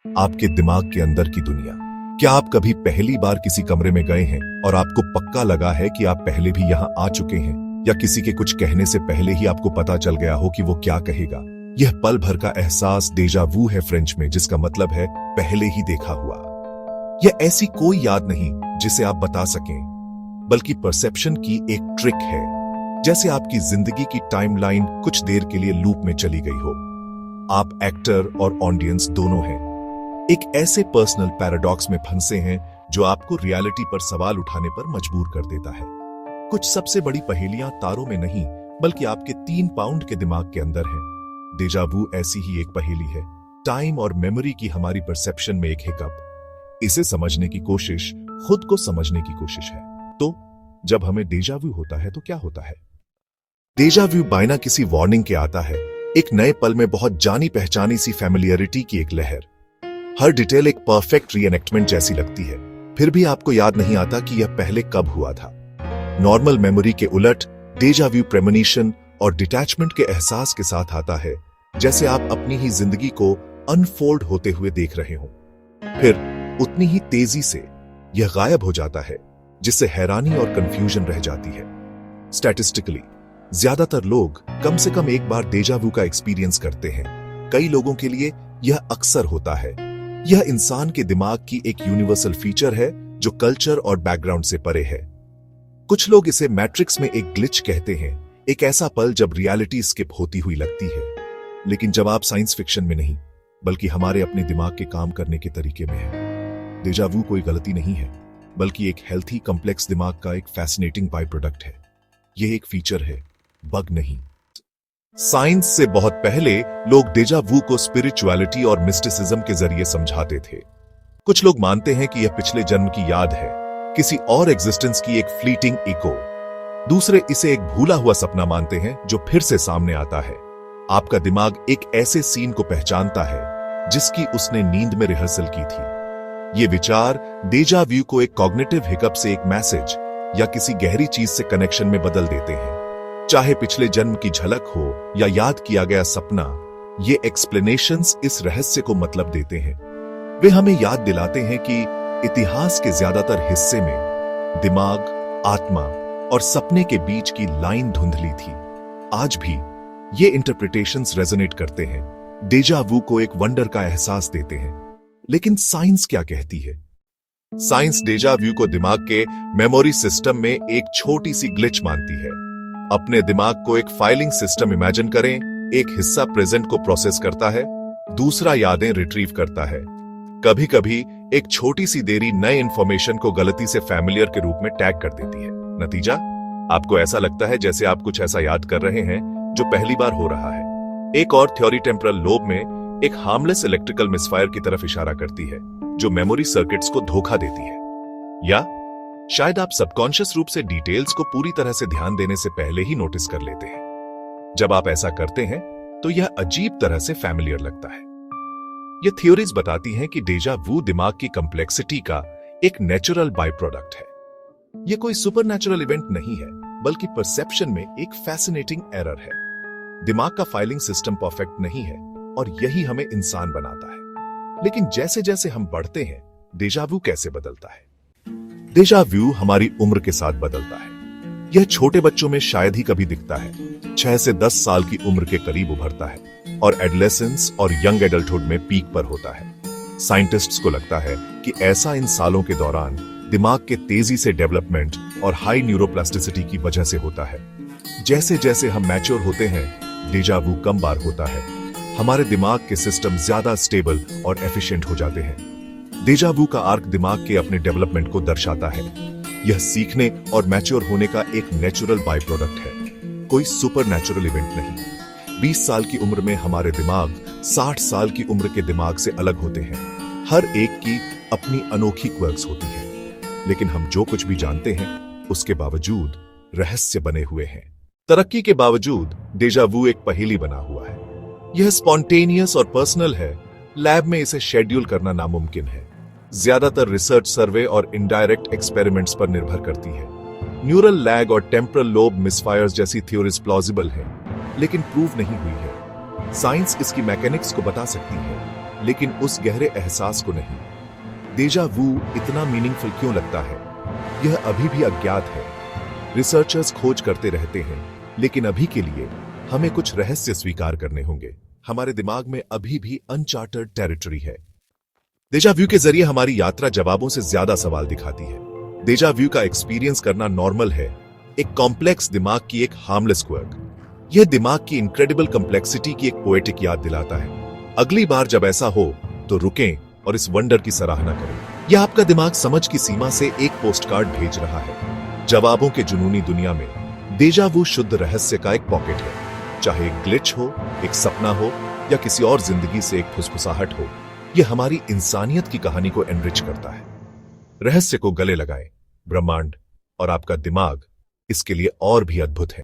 आपके दिमाग के अंदर की दुनिया। क्या आप कभी पहली बार किसी कमरे में गए हैं और आपको पक्का लगा है कि आप पहले भी यहां आ चुके हैं, या किसी के कुछ कहने से पहले ही आपको पता चल गया हो कि वो क्या कहेगा? यह पल भर का एहसास डेजा वू है फ्रेंच में, जिसका मतलब है पहले ही देखा हुआ। यह ऐसी कोई याद नहीं जिसे आप बता सकें, बल्कि परसेप्शन की एक ट्रिक है। जैसे आपकी जिंदगी की टाइमलाइन कुछ देर के लिए लूप में चली गई हो। आप एक्टर और ऑडियंस दोनों हैं। एक ऐसे पर्सनल पैराडॉक्स में फंसे हैं जो आपको रियलिटी पर सवाल उठाने पर मजबूर कर देता है। कुछ सबसे बड़ी पहेलियां तारों में नहीं, बल्कि आपके 3 पाउंड के दिमाग के अंदर है। डेजा वू ऐसी ही एक पहेली है, टाइम और मेमोरी की हमारी परसेप्शन में एक हिकअप। इसे समझने की कोशिश खुद को समझने की कोशिश है। तो जब हमें डेजा वू होता है तो क्या होता है? डेजा वू बिना किसी वार्निंग के आता है, एक नए पल में बहुत जानी पहचानी सी फैमिलियरिटी की एक लहर। हर डिटेल एक परफेक्ट रीएनेक्टमेंट जैसी लगती है, फिर भी आपको याद नहीं आता कि यह पहले कब हुआ था। नॉर्मल मेमोरी के उलट डेजा वू प्रेमोनिशन और डिटैचमेंट के एहसास के साथ आता है, जैसे आप अपनी ही जिंदगी को अनफोल्ड होते हुए देख रहे हो, फिर उतनी ही तेजी से यह गायब हो जाता है, जिससे हैरानी और कंफ्यूजन रह जाती है। स्टैटिस्टिकली ज्यादातर लोग कम से कम एक बार डेजा वू का एक्सपीरियंस करते हैं। कई लोगों के लिए यह अक्सर होता है। यह इंसान के दिमाग की एक यूनिवर्सल फीचर है जो कल्चर और बैकग्राउंड से परे है। कुछ लोग इसे मैट्रिक्स में एक ग्लिच कहते हैं, एक ऐसा पल जब रियलिटी स्किप होती हुई लगती है। लेकिन जब आप साइंस फिक्शन में नहीं, बल्कि हमारे अपने दिमाग के काम करने के तरीके में है। डेजा वू कोई गलती नहीं है, बल्कि एक हेल्थी कॉम्प्लेक्स दिमाग का एक फैसिनेटिंग बाय प्रोडक्ट है। यह एक फीचर है, बग नहीं। साइंस से बहुत पहले लोग डेजा वू को स्पिरिचुअलिटी और मिस्टिसिज्म के जरिए समझाते थे। कुछ लोग मानते हैं कि यह पिछले जन्म की याद है, किसी और एग्जिस्टेंस की एक फ्लीटिंग इको। दूसरे इसे एक भूला हुआ सपना मानते हैं जो फिर से सामने आता है। आपका दिमाग एक ऐसे सीन को पहचानता है जिसकी उसने नींद में रिहर्सल की थी। ये विचार डेजा वू को एक कॉग्निटिव हिकअप से एक मैसेज या किसी गहरी चीज से कनेक्शन में बदल देते हैं। चाहे पिछले जन्म की झलक हो या याद किया गया सपना, ये एक्सप्लेनेशंस इस रहस्य को मतलब देते हैं। वे हमें याद दिलाते हैं कि इतिहास के ज्यादातर हिस्से में दिमाग, आत्मा और सपने के बीच की लाइन धुंधली थी। आज भी ये इंटरप्रिटेशंस रेजोनेट करते हैं, डेजा वू को एक वंडर का एहसास देते हैं। लेकिन साइंस क्या कहती है? साइंस डेजा वू को दिमाग के मेमोरी सिस्टम में एक छोटी सी ग्लिच मानती है। अपने दिमाग को एक फाइलिंग सिस्टम इमेजिन करें। एक हिस्सा प्रेजेंट को प्रोसेस करता है, दूसरा यादें रिट्रीव करता है। कभी कभी एक छोटी सी देरी नए इंफॉर्मेशन को गलती से फैमिलियर के रूप में टैग कर देती है। नतीजा, आपको ऐसा लगता है जैसे आप कुछ ऐसा याद कर रहे हैं जो पहली बार हो रहा है। एक और थ्योरी टेम्परल लोब में एक हार्मलेस इलेक्ट्रिकल मिसफायर की तरफ इशारा करती है, जो मेमोरी सर्किट्स को धोखा देती है। या शायद आप सबकॉन्शियस रूप से डिटेल्स को पूरी तरह से ध्यान देने से पहले ही नोटिस कर लेते हैं। जब आप ऐसा करते हैं तो यह अजीब तरह से फैमिलियर लगता है। यह थ्योरीज बताती हैं कि डेजा वू दिमाग की कॉम्प्लेक्सिटी का एक नेचुरल बाय प्रोडक्ट है। यह कोई सुपरनैचुरल इवेंट नहीं है, बल्कि परसेप्शन में एक फैसिनेटिंग एरर है। दिमाग का फाइलिंग सिस्टम परफेक्ट नहीं है और यही हमें इंसान बनाता है। लेकिन जैसे जैसे हम बढ़ते हैं, डेजा वू कैसे बदलता है? डेजा वू हमारी उम्र के साथ बदलता है। यह छोटे बच्चों में शायद ही कभी दिखता है, 6 से 10 साल की उम्र के करीब उभरता है और एडोलेसेंस और यंग एडल्टहुड में पीक पर होता है। साइंटिस्ट्स को लगता है कि ऐसा इन सालों के दौरान दिमाग के तेजी से डेवलपमेंट और हाई न्यूरोप्लास्टिसिटी की वजह से होता है। जैसे जैसे हम मैच्योर होते हैं, डेजा वू कम बार होता है। हमारे दिमाग के सिस्टम ज्यादा स्टेबल और एफिशिएंट हो जाते हैं। डेजा वू का आर्क दिमाग के अपने डेवलपमेंट को दर्शाता है। यह सीखने और मैच्योर होने का एक नेचुरल बाय प्रोडक्ट है, कोई सुपर नेचुरल इवेंट नहीं। 20 साल की उम्र में हमारे दिमाग 60 साल की उम्र के दिमाग से अलग होते हैं। हर एक की अपनी अनोखी क्वर्क्स होती है, लेकिन हम जो कुछ भी जानते हैं उसके बावजूद रहस्य बने हुए हैं। तरक्की के बावजूद डेजा वू एक पहेली बना हुआ है। यह स्पॉन्टेनियस और पर्सनल है। लैब में इसे शेड्यूल करना नामुमकिन है। ज्यादातर रिसर्च सर्वे और इनडायरेक्ट एक्सपेरिमेंट्स पर निर्भर करती है। न्यूरल लैग और टेम्परल लोब मिसफायर्स जैसी थ्योरीज प्लॉजिबल हैं, लेकिन प्रूव नहीं हुई है। साइंस इसकी मैकेनिक्स को बता सकती है, लेकिन उस गहरे एहसास को नहीं। डेजा वू इतना मीनिंगफुल क्यों लगता है? यह अभी भी अज्ञात है। रिसर्चर्स खोज करते रहते हैं, लेकिन अभी के लिए हमें कुछ रहस्य स्वीकार करने होंगे। हमारे दिमाग में अभी भी अनचार्टर्ड टेरिटरी है। डेजा व्यू के जरिए हमारी यात्रा जवाबों से ज्यादा सवाल दिखाती है। डेजा व्यू का एक्सपीरियंस करना नॉर्मल है, एक कॉम्प्लेक्स दिमाग की एक हार्मलेस क्वर्क। यह दिमाग की इनक्रेडिबल कॉम्प्लेक्सिटी की एक पोएटिक याद दिलाता है। अगली बार जब ऐसा हो तो रुकें और इस वंडर की सराहना करें। यह आपका दिमाग समझ की सीमा से एक पोस्टकार्ड भेज रहा है। जवाबों के जुनूनी दुनिया में डेजा वू शुद्ध रहस्य का एक पॉकेट है। चाहे एक ग्लिच हो, एक सपना हो या किसी और जिंदगी से एक फुसफुसाहट हो, यह हमारी इंसानियत की कहानी को एनरिच करता है। रहस्य को गले लगाएं। ब्रह्मांड और आपका दिमाग इसके लिए और भी अद्भुत है।